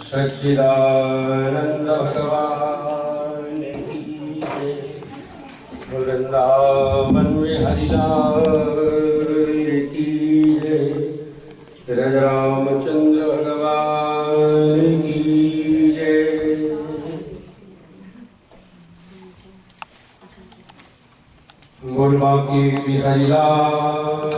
सच्चिदानंद भगवान की जय। वृंदावन में हरिलाल की जय। राजा रामचंद्र भगवान की जय। बोल बाकी बिहारी लाल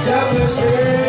जब से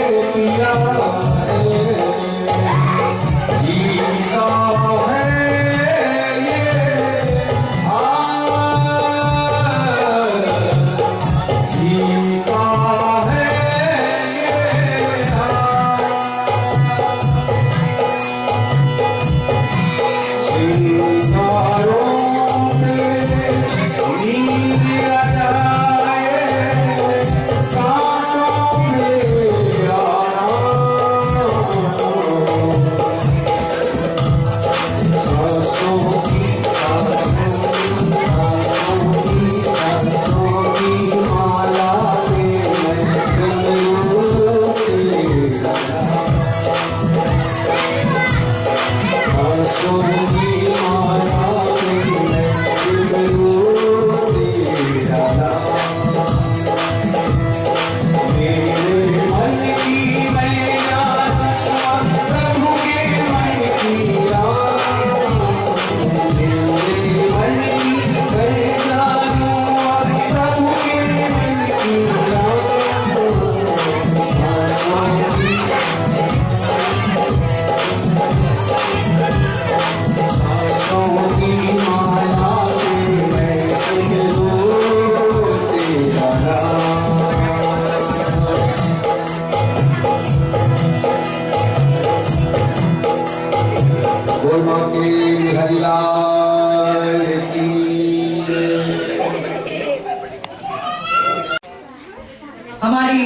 हमारे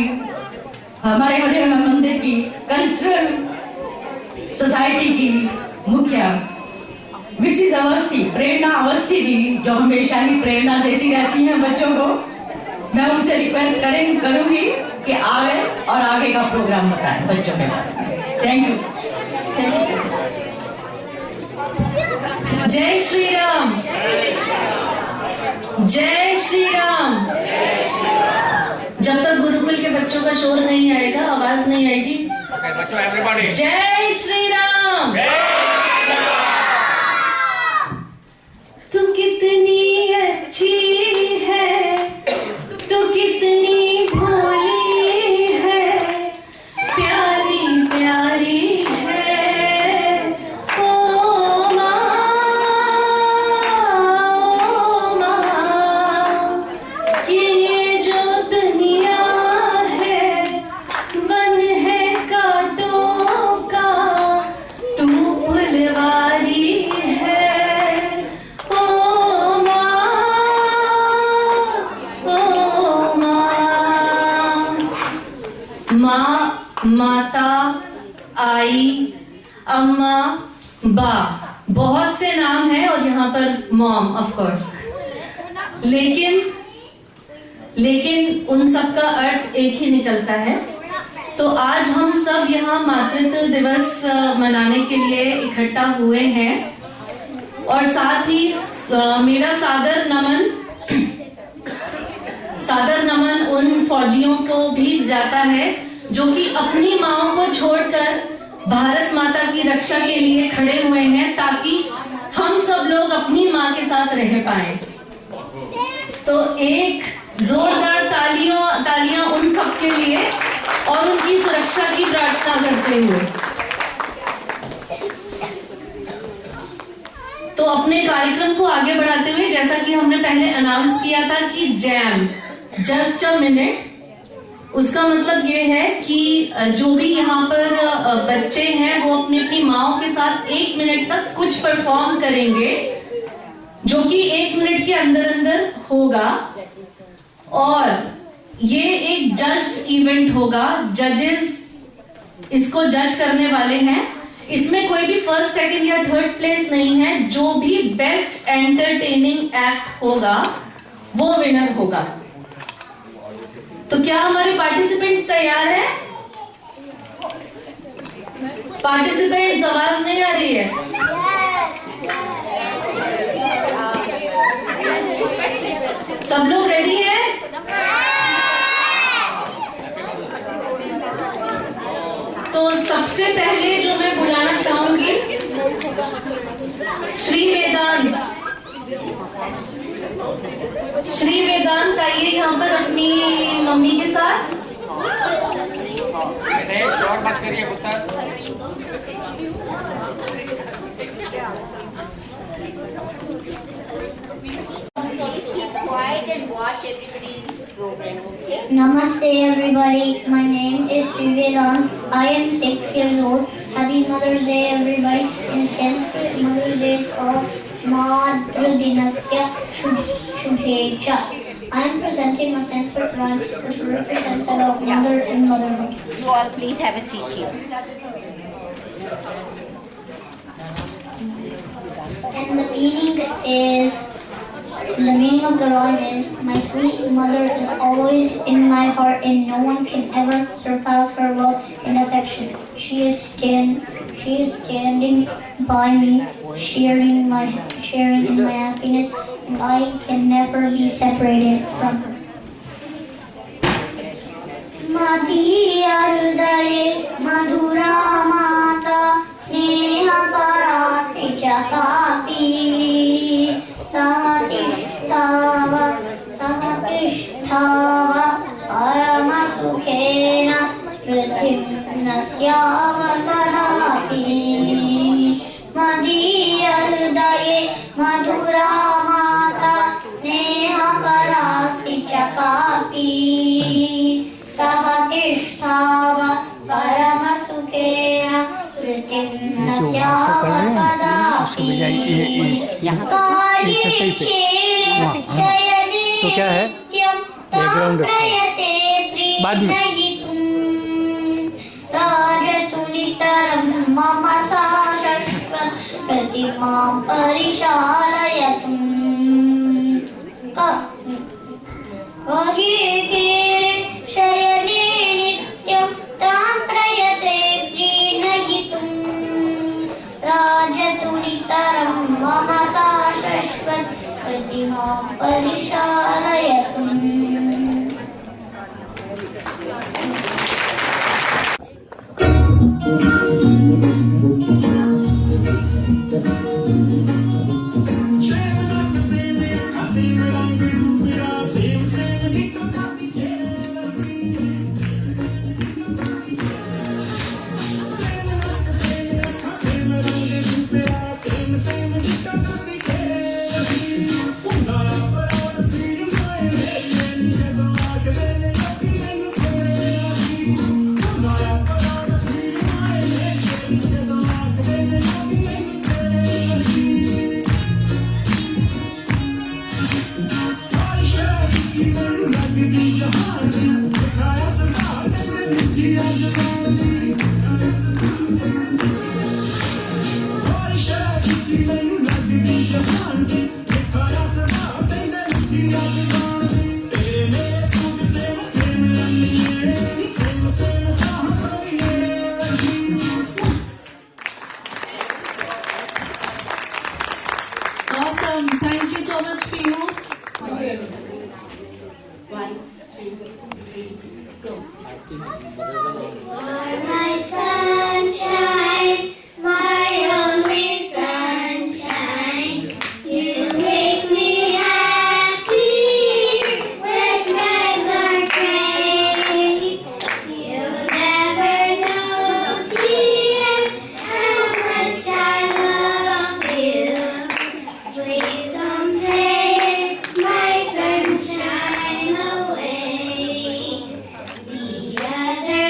हरिहर मंदिर की कल्चरल सोसाइटी की मुखिया मिसिज अवस्थी, प्रेरणा अवस्थी जी, जो हमेशा ही प्रेरणा देती रहती हैं बच्चों को, मैं उनसे रिक्वेस्ट करूंगी कि आए और आगे का प्रोग्राम बताएं बच्चों के पास। Thank you. जय श्री राम। जय श्री राम। जब तक गुरुकुल के बच्चों का शोर नहीं आएगा, आवाज नहीं आएगी, जय श्री राम। तू कितनी अच्छी है, तू कितनी भोली है, प्यारी प्यारी है ओ माँ, ये जो दुनिया है वन है कांटों का, तू फुलवारी है ओ माँ, माता, आई, अम्मा, बा, बहुत से नाम हैं और यहाँ पर मॉम ऑफ कोर्स, लेकिन उन सब का अर्थ एक ही निकलता है। तो आज हम सब यहाँ मातृत्व दिवस मनाने के लिए इकट्ठा हुए हैं और साथ ही मेरा सादर नमन उन फौजियों को भी जाता है जो कि अपनी माओं को छोड़कर भारत माता की रक्षा के लिए खड़े हुए हैं ताकि हम सब लोग अपनी माँ के साथ रह पाएं। तो एक जोरदार तालियां उन सब के लिए और उनकी सुरक्षा की प्रार्थना करते हुए। तो अपने कार्यक्रम को आगे बढ़ाते हुए, जैसा कि हमने पहले अनाउंस किया था कि जैम जस्ट अ मिनट, उसका मतलब ये है कि जो भी यहाँ पर बच्चे हैं वो अपनी अपनी माओं के साथ 1 मिनट तक कुछ परफॉर्म करेंगे, जो कि 1 मिनट के अंदर होगा और ये एक जज्ड इवेंट होगा। जजेस इसको जज करने वाले हैं। इसमें कोई भी फर्स्ट, सेकंड या थर्ड प्लेस नहीं है। जो भी बेस्ट एंटरटेनिंग एक्ट होगा वो विनर होगा। तो क्या हमारे पार्टिसिपेंट्स तैयार हैं? पार्टिसिपेंट्स, आवाज नहीं आ रही है। सब लोग रेडी हैं? तो सबसे पहले जो मैं बुलाना चाहूंगी श्री वेदांत आइए यहाँ पर अपनी मम्मी के साथ। Please keep quiet and watch everybody's program, okay? Namaste everybody, my name is Sri Vedant. I am 6 years old. Happy Mother's Day everybody. In Sanskrit, Mother's Day is called Madhya Dinasya Shubhecha. I am presenting a Sanskrit rhyme which represents the of mother and motherhood. You all please have a seat here. And the meaning of the rhyme is, my sweet mother is always in my heart and no one can ever surpass her love and affection. She is standing by me, sharing in my happiness, and I can never be separated from her. Madhya Hridaye Madhura Mata Sneha Parasi Chakapi Sahatishtava Parama Sukhena Prithivnasyava Kadapi. Madhya Hridaye Madhura Mata Sneha Parasi Chakapi Sahatishtava Parama Sukhena Prithivnasyava Kadapi. तो क्या है background बाद में। राजतुनितरं मम सा शश्वत् प्रतिमां परिशालयतु कार्ये शयने नित्यं तां प्रयते प्रीणयितुं राजतुनितरं मम सा शश्वत् प्रतिमां परिशालयतु। Awesome. Thank you so much, Piyu. My sunshine, my only sunshine, you make me happy when skies are gray. You'll never know, dear, how much I love you. Please don't take my sunshine away. The other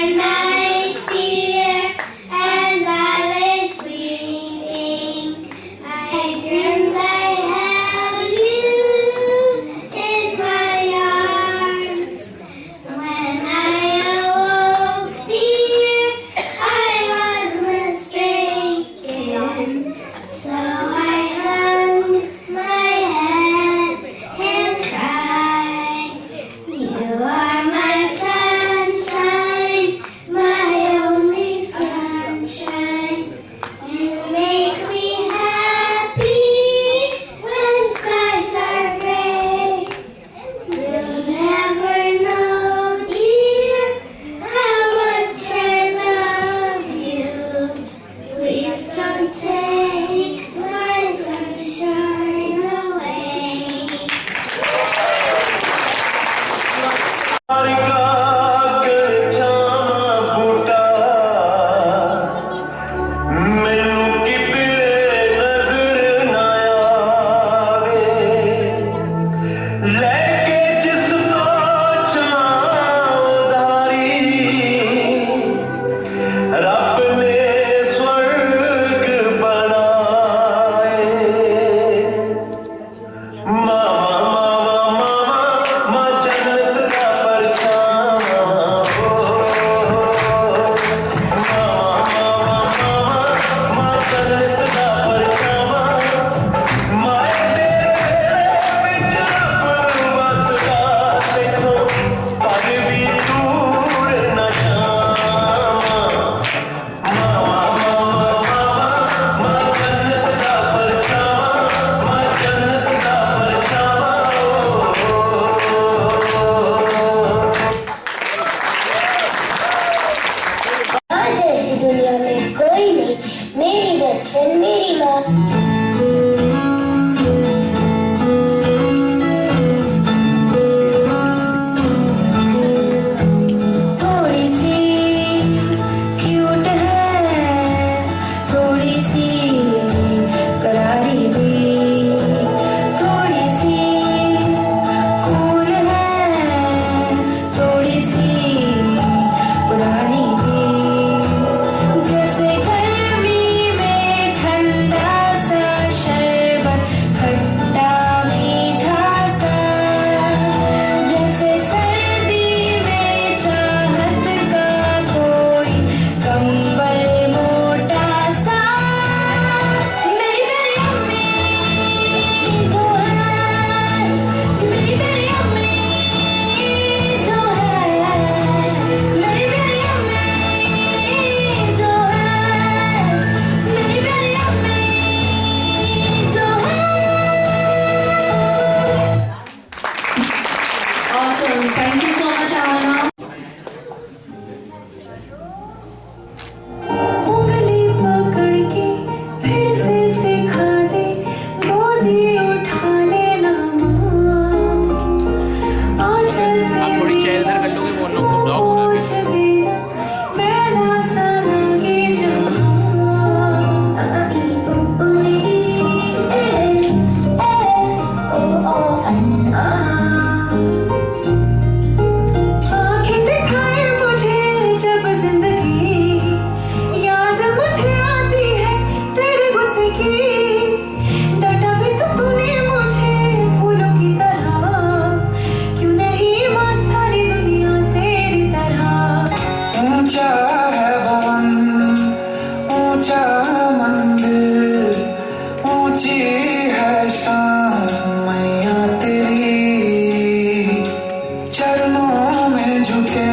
चरणों में झुके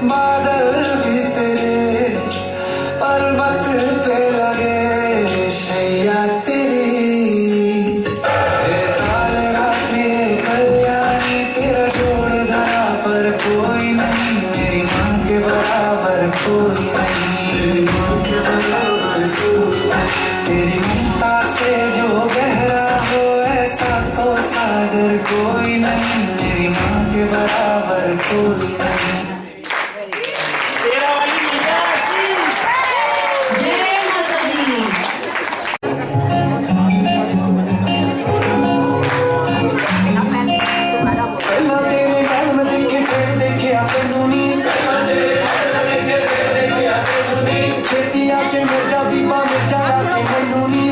बादल भी तेरे, पर्वत पे लगे शैया तेरी। ताल रात्रि कल्याणी तेरा जोड़ धरा पर कोई नहीं, मेरी माँ के बराबर कोई नहीं, तेरी ममता से जो गहरा हो ऐसा तो सागर कोई नहीं, मेरी माँ के बराबर कोई नहीं। जय माता दी। पहला तेरे नाम में देखे फिर देखे आते नूनी, छेती आके मिर्जा बीबा मिर्जा आके मैनूनी।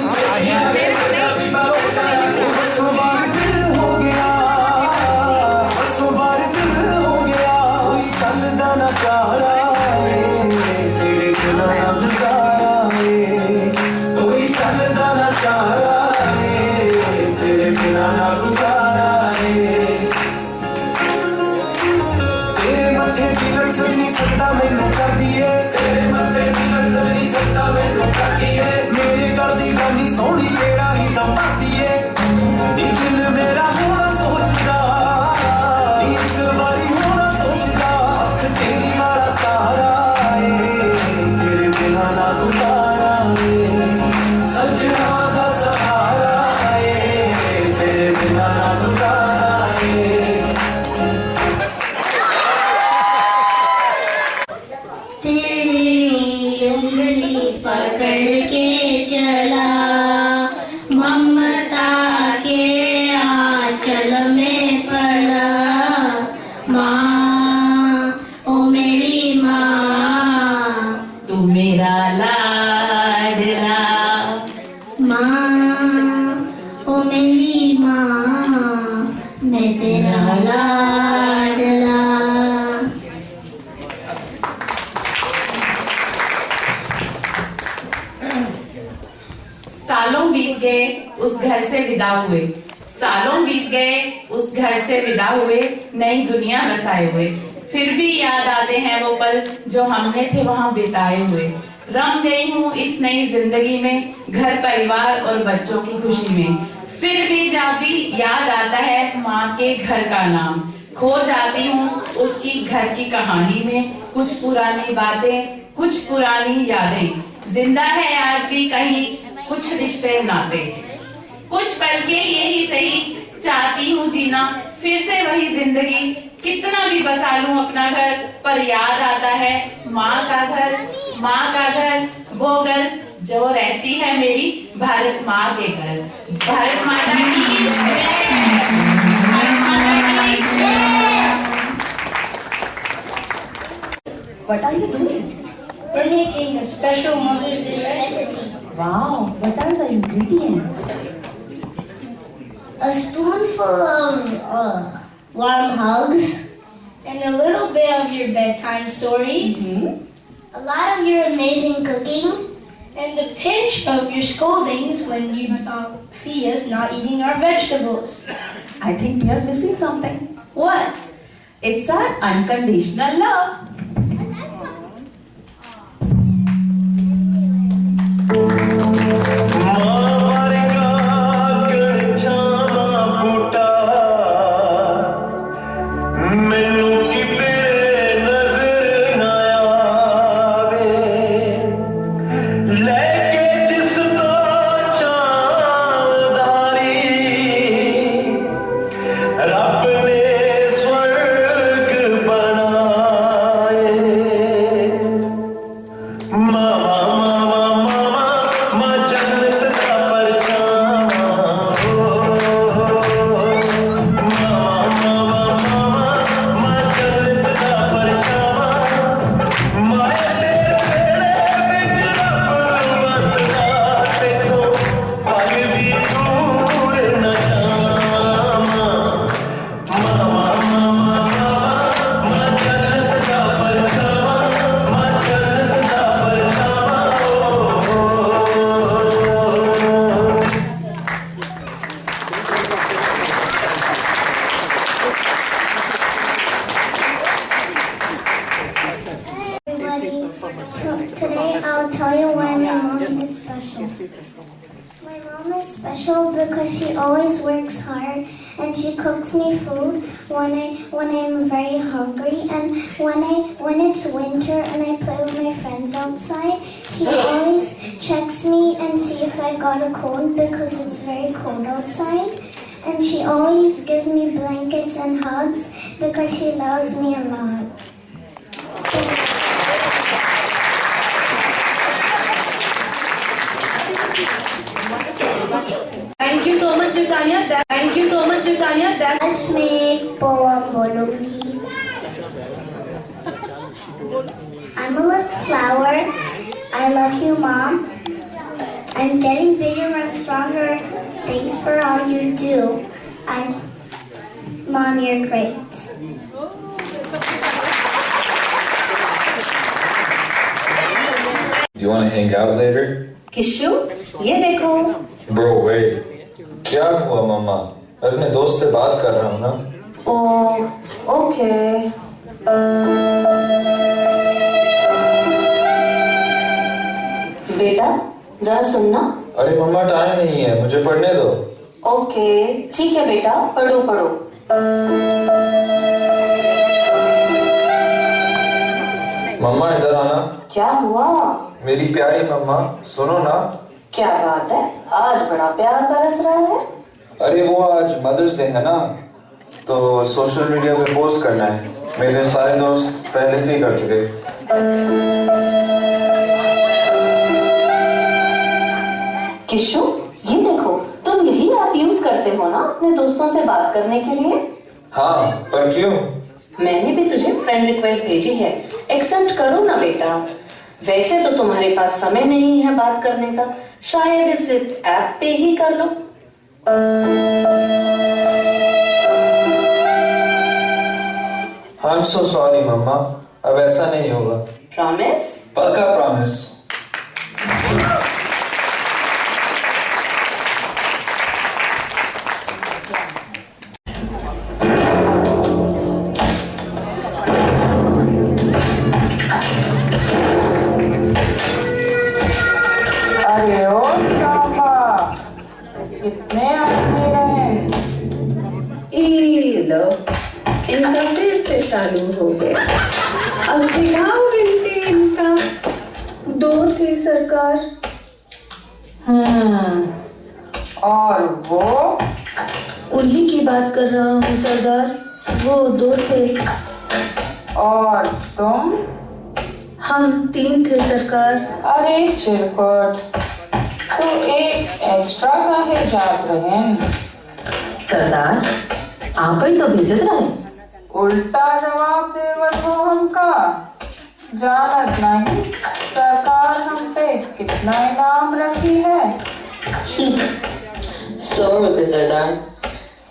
बसों बार दिल हो गया, बसों बार दिल हो गया, कोई चलदा ना चारा तेरे बिना ना गुजारा, कोई चलदा ना चारा तेरे बिना ना गुजारा। तेरे मत्थे दी लड़सर नहीं सकता मैनू कर दिए, तेरे मत्थे दी लड़सर नहीं सकता मैनू कर दिए, मेरे गल दी गानी सोहनी तेरा ही दम पाती है। दिल मेरा होना सोचदा, एक बारी होना सोचदा, अख तेरी वाला तारा तेरे बिना ना गुजारा, सजना दा सहारा तेरे बिना ना गुजारा। तेरी उंगली पकड़ के चला, ममता के आंचल में पला, माँ ओ मेरी माँ, तू मेरा लाडला, माँ ओ मेरी माँ, मैं तेरा लाडला। सालों बीत गए उस घर से विदा हुए, सालों बीत गए उस घर से विदा हुए, नई दुनिया बसाए हुए, फिर भी याद आते हैं वो पल जो हमने थे वहां बिताए हुए। रम गई हूँ इस नई जिंदगी में, घर परिवार और बच्चों की खुशी में, फिर भी जब भी याद आता है माँ के घर का नाम, खो जाती हूँ उसकी घर की कहानी में, कुछ पुरानी बातें कुछ पुरानी यादें, जिंदा है आज भी कहीं कुछ रिश्ते नाते, कुछ पल के यही सही चाहती हूँ जीना, फिर से वही जिंदगी, कितना भी बसा लूं अपना घर, पर याद आता है माँ का घर, माँ का घर, वो घर जो रहती है मेरी भारत माँ के घर। भारत माता की जय, भारत माता की जय। What are you doing? We're making a special Mother's Day recipe. Wow, what are the ingredients? A spoonful of warm hugs, and a little bit of your bedtime stories, a lot of your amazing cooking, and a pinch of your scoldings when you see us not eating our vegetables. I think we are missing something. What? It's our unconditional love. Today I'll tell you why my mom is special. My mom is special because she always works hard and she cooks me food when I'm very hungry, and when it's winter and I play with my friends outside, she always checks me and see if I got a cold because it's very cold outside. And she always gives me blankets and hugs because she loves me a lot. Thank you so much, Chaitanya. Thank you so much, Chaitanya. आज मैं एक poem बोलूँगी. I'm a little flower. I love you, Mom. I'm getting bigger and stronger. Thanks for all you do. Mom, you're great. Do you want to hang out later? किशु, ये देखो. Bro, wait. क्या हुआ मम्मा? मैं अपने दोस्त से बात कर रहा हूँ ना. ओह, ओके. बेटा, जरा सुनना. अरे मम्मा टाइम नहीं है, मुझे पढ़ने दो. ओके, ठीक है बेटा, पढ़ो पढ़ो. मम्मा इधर आना. क्या हुआ? मेरी प्यारी मम्मा, सुनो ना. क्या बात है? आज बड़ा प्यार बरस रहा है. अरे वो आज मदर्स डे है ना, तो सोशल मीडिया पे पोस्ट करना है. मेरे सारे दोस्त पहले से ही कर चुके. किशु, ये देखो, तुम यही ऐप यूज करते हो ना अपने दोस्तों से बात करने के लिए? हाँ, पर क्यों? मैंने भी तुझे फ्रेंड रिक्वेस्ट भेजी है, एक्सेप्ट करो ना बेटा. वैसे तो तुम्हारे पास समय नहीं है बात करने का, शायद इस ऐप पे ही कर लो. I'm so sorry मम्मा, अब ऐसा नहीं होगा. प्रॉमिस? पक्का प्रॉमिस. अरे ओ शांबा, कितने आदमी रहे? लो, इनका फिर से चालू हो गया. अब सिखाओ गिनती इनका. 2 थे सरकार. और वो? उन्हीं की बात कर रहा हूँ सरदार. वो 2 थे. और तुम? हम 3 थे सरकार. अरे चिरकुट, तो एक एक्स्ट्रा काहे जात रहें? सरदार, आप ही तो भेजत रहे. उल्टा जवाब देवत हो हमका. जानत नहीं सरकार हम पे कितना इनाम रखी है? 100 रुपए सरदार.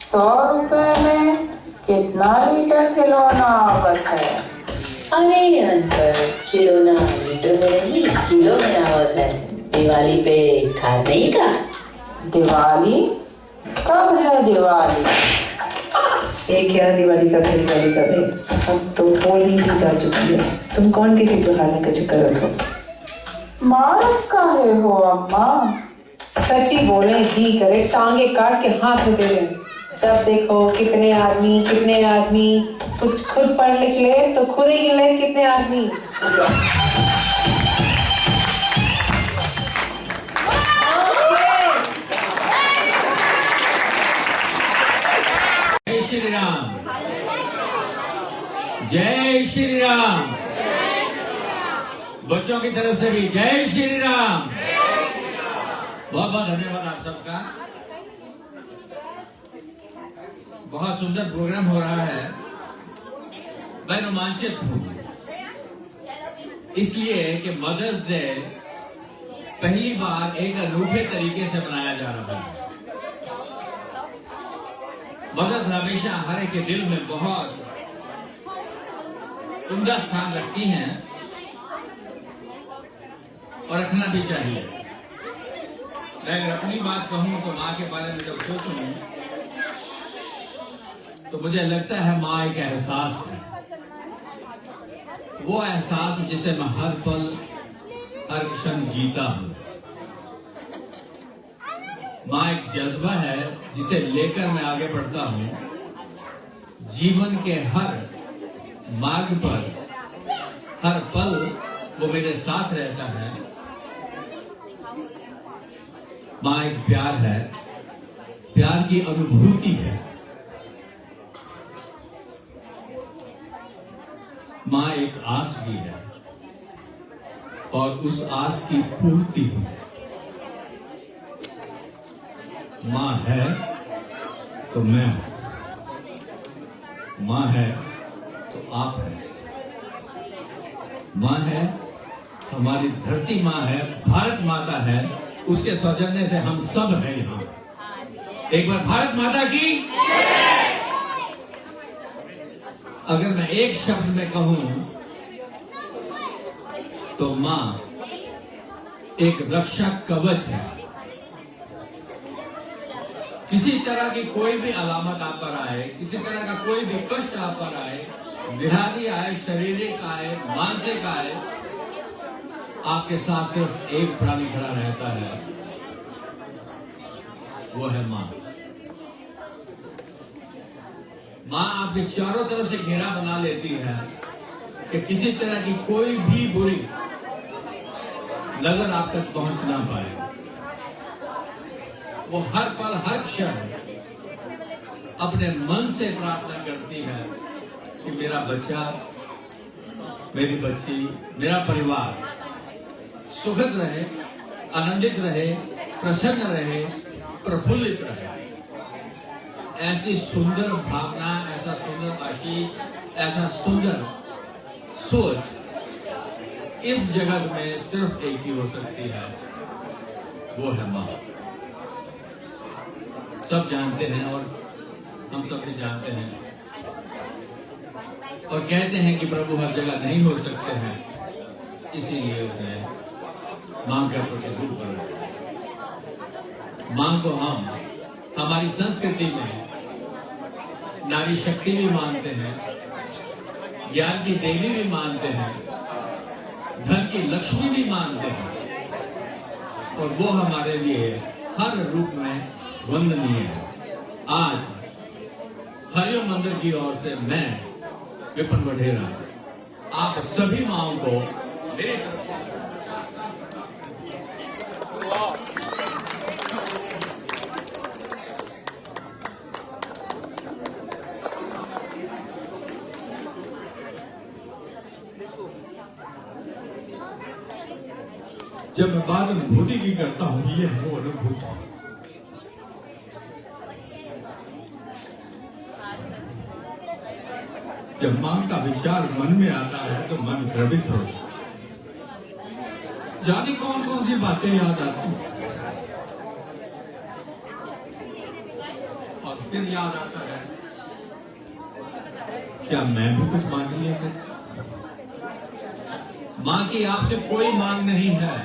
100 रुपए में कितना लीटर खिलौना आवत है? अरे अनपढ़, खिलौना लीटर में नहीं, किलो में आवत है. दिवाली पे खा नहीं का. दिवाली? कब है दिवाली? एक क्या दिवाली का भेद, दिवाली का भेद. अब तो होली भी जा चुकी है. तुम कौन किसी त्योहार का जिक्र रखो? मारत काहे हो अम्मा? सच्ची बोले, जी करे टांगे काट के हाथ में दे दें. जब देखो कितने आदमी. कुछ खुद पढ़ लिख ले तो खुद ही गिन ले कितने आदमी. जय श्री राम. जय श्री राम. बच्चों की तरफ से भी जय श्री राम. बहुत बहुत धन्यवाद आप सबका. बहुत सुंदर प्रोग्राम हो रहा है. मैं रोमांचित हूँ इसलिए कि मदर्स डे पहली बार एक अनूठे तरीके से मनाया जा रहा है. मदर्स हमेशा हर एक के दिल में बहुत उम्दा स्थान रखती हैं और रखना भी चाहिए. मैं अगर अपनी बात कहूं तो माँ के बारे में जब सोचूं तो मुझे लगता है माँ एक एहसास है. वो एहसास जिसे मैं हर पल हर क्षण जीता हूं। माँ एक जज्बा है जिसे लेकर मैं आगे बढ़ता हूं। जीवन के हर मार्ग पर हर पल वो मेरे साथ रहता है। माँ एक प्यार है, प्यार की अनुभूति है। माँ एक आस भी है और उस आस की पूर्ति भी है। माँ है तो मैं हूं, माँ है तो आप हैं। माँ है, हमारी धरती माँ है, भारत माता है, उसके सौजन्य से हम सब हैं यहाँ। एक बार भारत माता की। अगर मैं एक शब्द में कहूं तो मां एक रक्षा कवच है। किसी तरह की कोई भी अलामत आप पर आए, किसी तरह का कोई भी कष्ट आप पर आए, व्याधि आए, शारीरिक आए, मानसिक आए, आपके साथ सिर्फ एक प्राणी खड़ा रहता है, वो है मां। मां आपके चारों तरफ से घेरा बना लेती है कि किसी तरह की कोई भी बुरी नजर आप तक पहुंच ना पाए। वो हर पल हर क्षण अपने मन से प्रार्थना करती है कि मेरा बच्चा, मेरी बच्ची, मेरा परिवार सुखद रहे, आनंदित रहे, प्रसन्न रहे, प्रफुल्लित रहे। ऐसी सुंदर भावना, ऐसा सुंदर आशीष, ऐसा सुंदर सोच इस जगत में सिर्फ एक ही हो सकती है, वो है मां। सब जानते हैं और हम सब भी जानते हैं और कहते हैं कि प्रभु हर जगह नहीं हो सकते हैं, इसीलिए उसने मां का प्रतिरूप बनाया। मां को हम हमारी संस्कृति में नारी शक्ति भी मानते हैं, ज्ञान की देवी भी मानते हैं, धन की लक्ष्मी भी मानते हैं और वो हमारे लिए हर रूप में वंदनीय है। आज हरिओम मंदिर की ओर से मैं विपिन वढेरा आप सभी माओं को मेरे तरफ से जब मैं बात अनुभूति की करता हूं, ये है वो अनुभूति। जब मां का विचार मन में आता है तो मन द्रवित होता है। जाने कौन कौन सी बातें याद आती हैं और फिर याद आता है क्या मैं भी कुछ मांग लिया करता। मां की आपसे कोई मांग नहीं है,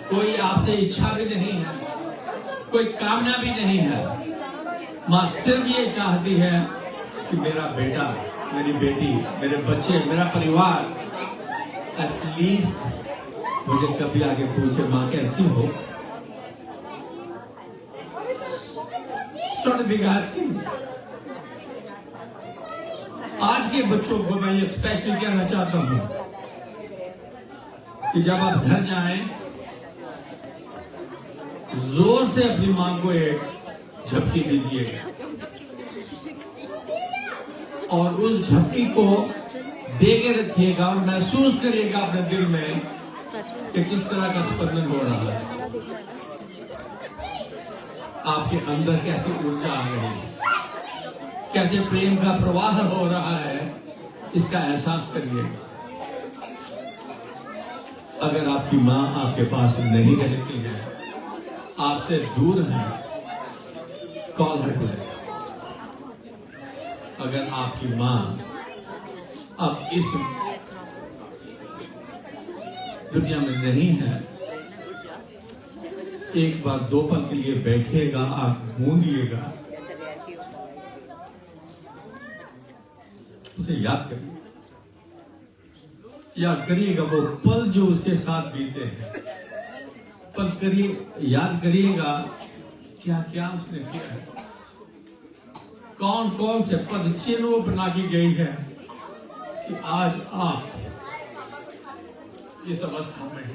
कोई आपसे इच्छा भी नहीं है, कोई कामना भी नहीं है। मां सिर्फ ये चाहती है कि मेरा बेटा, मेरी बेटी, मेरे बच्चे, मेरा परिवार एटलीस्ट मुझे कभी आगे पूछे मां कैसी हो। आज के बच्चों को मैं ये स्पेशली कहना चाहता हूं कि जब आप घर जाएं, जोर से अपनी मां को एक झपकी दीजिएगा और उस झपकी को दे के रखिएगा और महसूस करिएगा अपने दिल में कि किस तरह का स्पंदन हो रहा है, आपके अंदर कैसी ऊर्जा आ रही है, कैसे प्रेम का प्रवाह हो रहा है, इसका एहसास करिएगा। अगर आपकी मां आपके पास नहीं रहती है, आपसे दूर है, कॉल हट जाए। अगर आपकी मां अब इस दुनिया में नहीं है, एक बार दो पल के लिए बैठिएगा, आप मूंदिएगा, उसे याद करिए। याद करिएगा वो पल जो उसके साथ बीते हैं, पल करिए, याद करिएगा क्या क्या उसने किया है, कौन कौन से पद चिन्ह बना की गई है कि आज आप इस अवस्था में,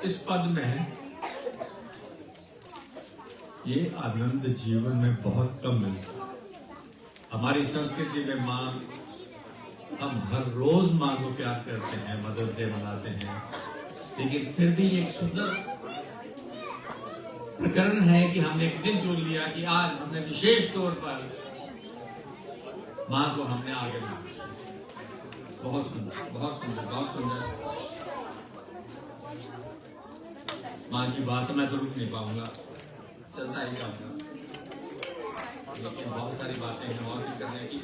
इस पद में हैं। ये आनंद जीवन में बहुत कम मिलता है। हमारी संस्कृति में मां, हम हर रोज मां को प्यार करते हैं, मदर्स डे मनाते हैं, लेकिन फिर भी एक सुंदर प्रकरण है कि हमने एक दिन चुन लिया कि आज हमने विशेष तौर पर मां को हमने आगे बढ़ाया। बहुत सुंदर, बहुत सुंदर, बहुत सुंदर। मां की बात मैं तो रुक नहीं पाऊंगा, चलता ही जाऊंगा, लेकिन बहुत सारी बातें हैं और भी करने की।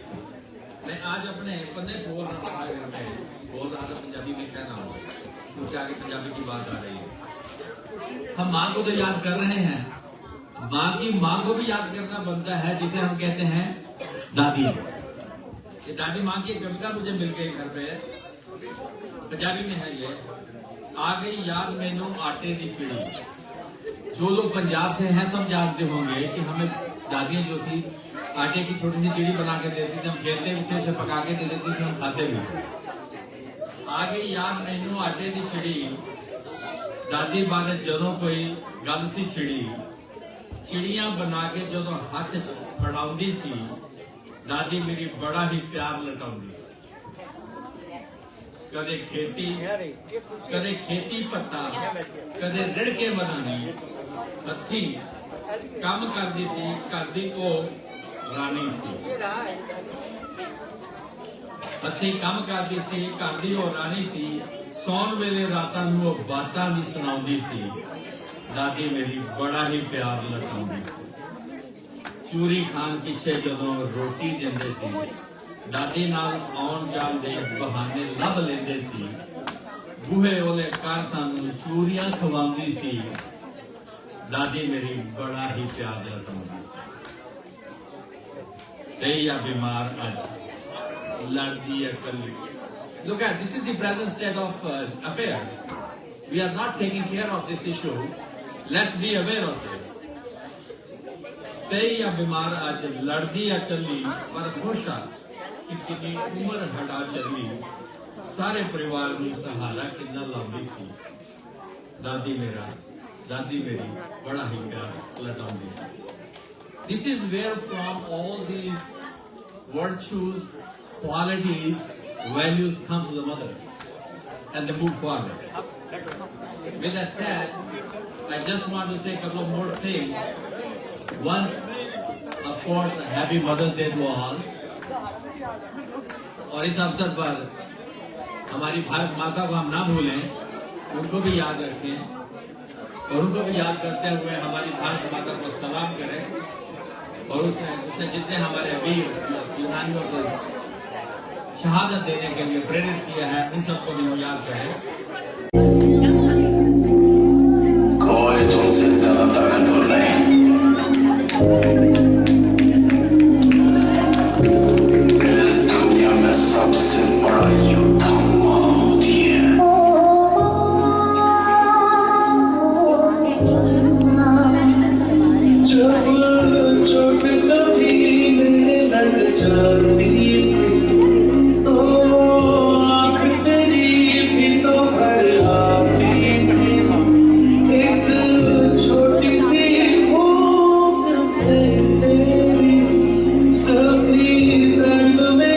मैं आज अपने पन्ने बोल रहा था, घर में बोल रहा था, पंजाबी में कहना हो क्योंकि आगे पंजाबी की बात आ रही है। हम माँ को तो याद कर रहे हैं, माँ को भी याद करना बनता है, जिसे हम कहते हैं दादी। ये दादी माँ की कविता मुझे मिल गई घर पे, पंजाबी में है ये। आ गई याद मैनू आटे की चिड़ी। जो लोग पंजाब से हैं सब जानते होंगे कि हमें दादियां जो थी आटे की छोटी सी चिड़ी बना के देती थी, हम खेलते भी थे, उसे पका के दे देती थी, हम खाते भी थे। आ गई याद मैनू आटे की चिड़ी, दादी बारे जदों कोई गल सी छिड़ी, चिड़ियां बना के जदों हाथ च फड़ाउंदी सी, दादी मेरी बड़ा ही प्यार लटाउंदी सी। कदे खेती पत्ता, कदे रिड़के बनानी, हथी काम करदी सी, करदी ओ रानी सी। हथी काम करदी सी, करदी ओ रानी सी, सौन वेले रातां नूं बातां भी सुनाउंदी सी, दादी मेरी बड़ा ही प्यार लटाउंदी सी। चूरी खान पिछे जदों रोटी देंदे सी, दादी नाल आउण जाण दे बहाने लभ लेंदे सी, बूहे ओले घर सानू चूरियां खवाउंदी सी, दादी मेरी बड़ा ही प्यार लटाउंदी सी। ते या बीमार अज लड़दी अकली। Look at this is the present state of affairs. We are not taking care of this issue. Let's be aware of it. ते या बीमार अज लड़दी अकली पर खुश आ कि कितनी उम्र हटा चली, सारे परिवार में सहारा कितना लाउंदी सी, दादी मेरी बड़ा ही प्यार लटाउंदी सी। This is where from all these virtues, qualities, values come to the mother and they move forward. With that said, I just want to say a couple of more things. Once, of course, happy Mother's Day to all. और इस अवसर पर हमारी भारत माता को हम ना भूलें, उनको भी याद रखें और उनको भी याद करते हुए हमारी भारत माता को सलाम करें और उसने जितने हमारे वीर यूनानियों को शहादत देने के लिए प्रेरित किया है, उन सबको भी हम याद करें। कोई तुमसे ज्यादा ताकतवर नहीं। सबसे बड़ा युद्ध मां होती है। जब चोट कभी मेरे लग जाती थी, तो आँख तेरी भी तो भर आती थी। एक छोटी सी भूख से तेरी सभी दर्द में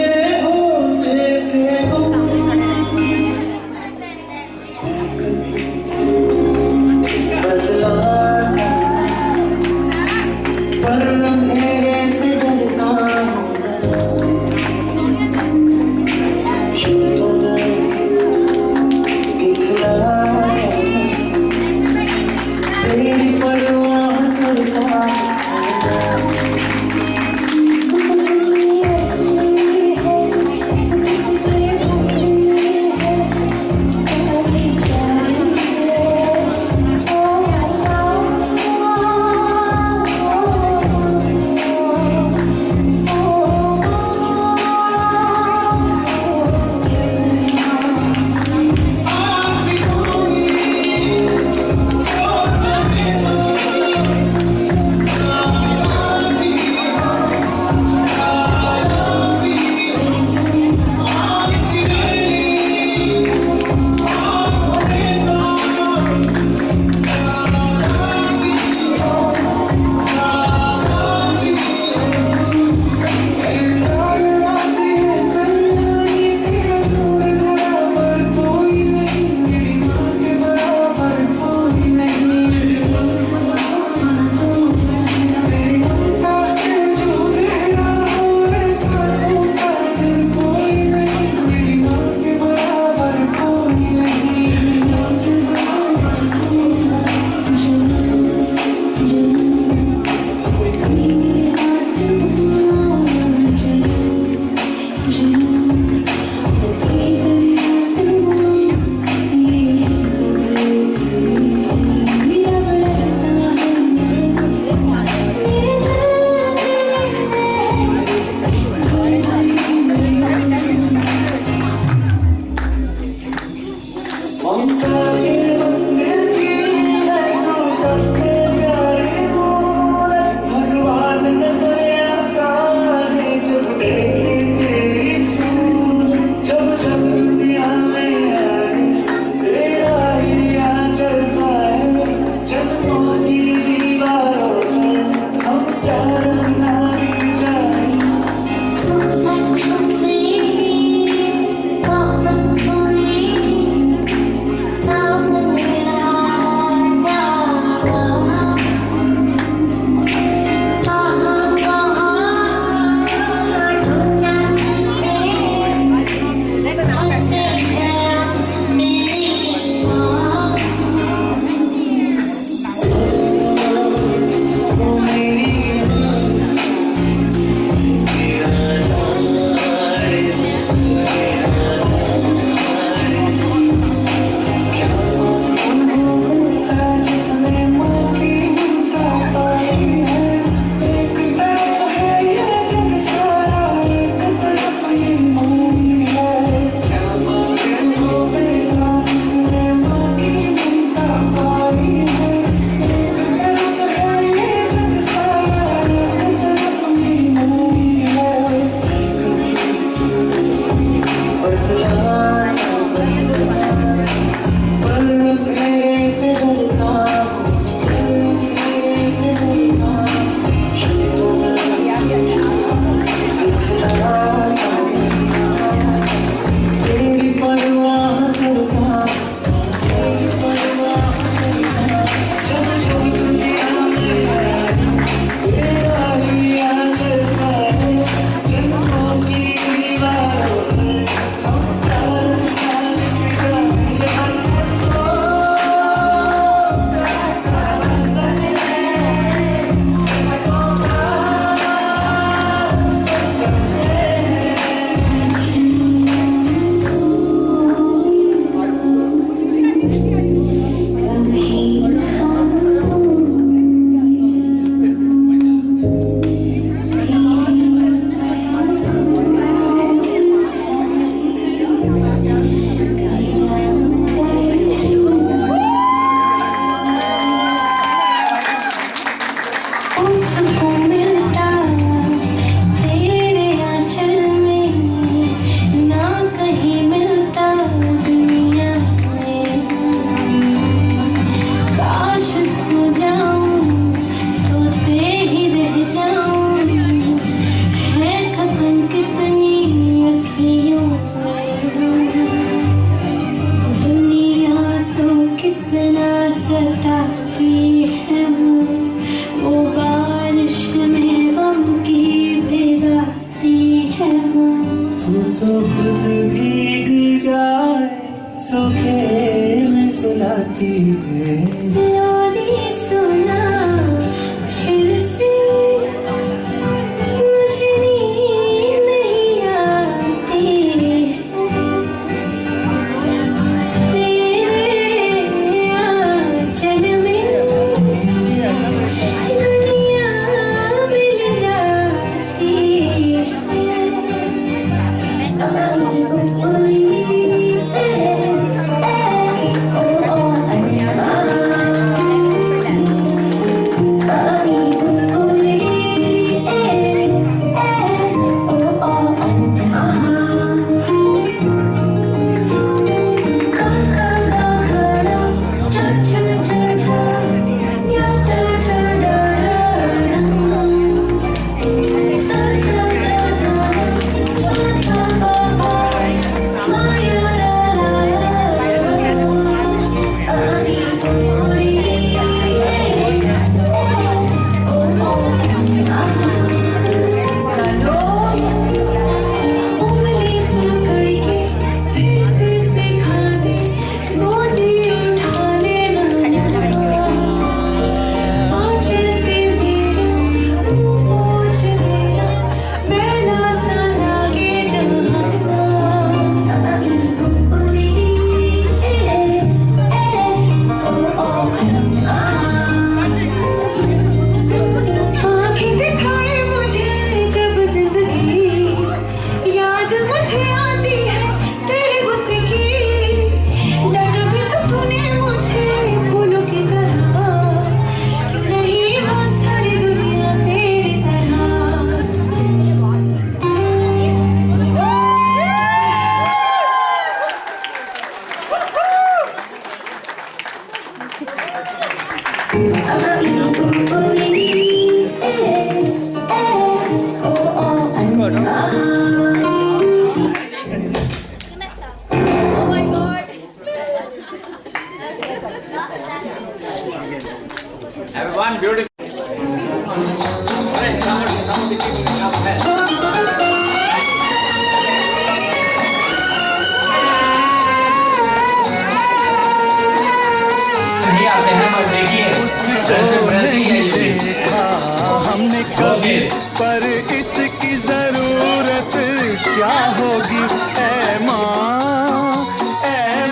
होगी ऐ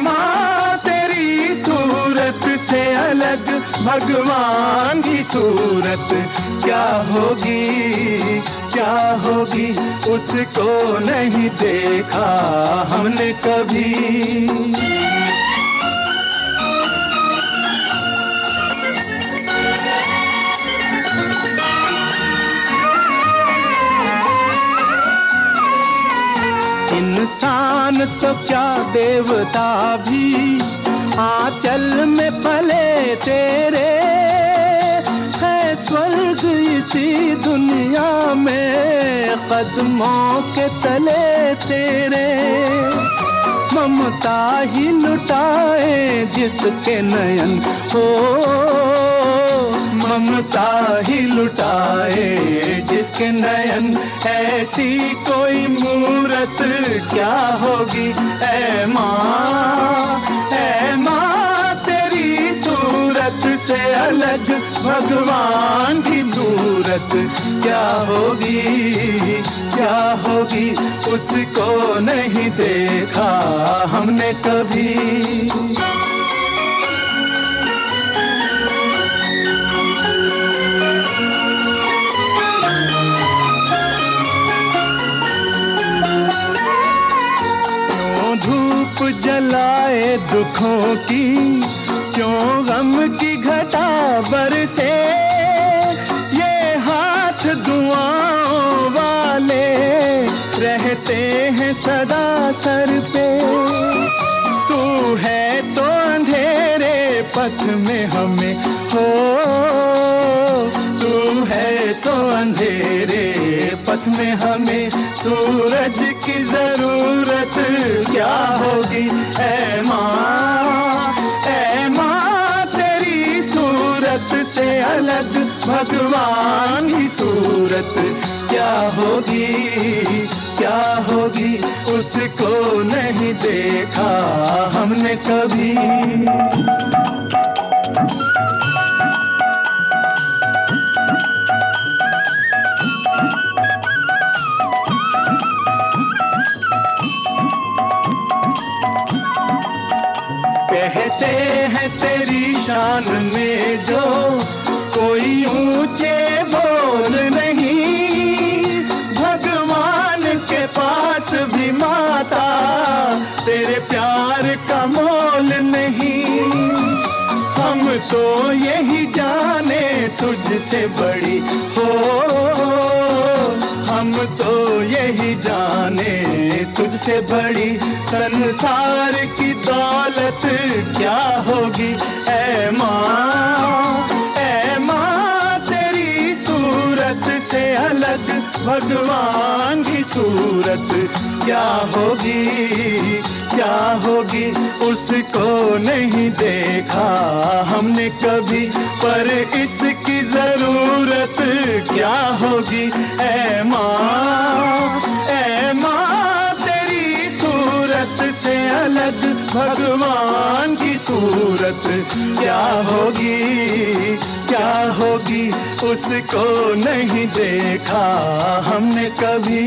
माँ तेरी सूरत से अलग भगवान की सूरत क्या होगी उसको नहीं देखा हमने कभी। इंसान तो क्या देवता भी आंचल में पले तेरे है स्वर्ग इसी दुनिया में कदमों के तले तेरे। ममता ही लुटाए जिसके नयन हो ममता ही लुटाए जिसके नयन ऐसी कोई मूरत क्या होगी ऐ माँ तेरी सूरत से अलग भगवान की सूरत क्या होगी उसको नहीं देखा हमने कभी। जलाए दुखों की क्यों गम की घटा बरसे ये हाथ दुआओं वाले रहते हैं सदा सर पे। तू है तो अंधेरे पथ में हमें हो तू है तो अंधेरे पथ में हमें सूरज की जरूरत क्या होगी ऐ माँ तेरी सूरत से अलग भगवान की सूरत क्या होगी उसको नहीं देखा हमने कभी। कहते हैं तेरी शान में जो कोई ऊंचे बोल नहीं भगवान के पास भी माता तेरे प्यार का मोल नहीं। हम तो यही जाने तुझसे बड़ी हो हम तो यही जाने तुझसे बड़ी संसार की दौलत क्या होगी ऐ माँ तेरी सूरत से अलग भगवान की सूरत क्या होगी उसको नहीं देखा हमने कभी पर इसकी जरूरत क्या होगी ऐ माँ तेरी सूरत से अलग भगवान की सूरत क्या होगी उसको नहीं देखा हमने कभी।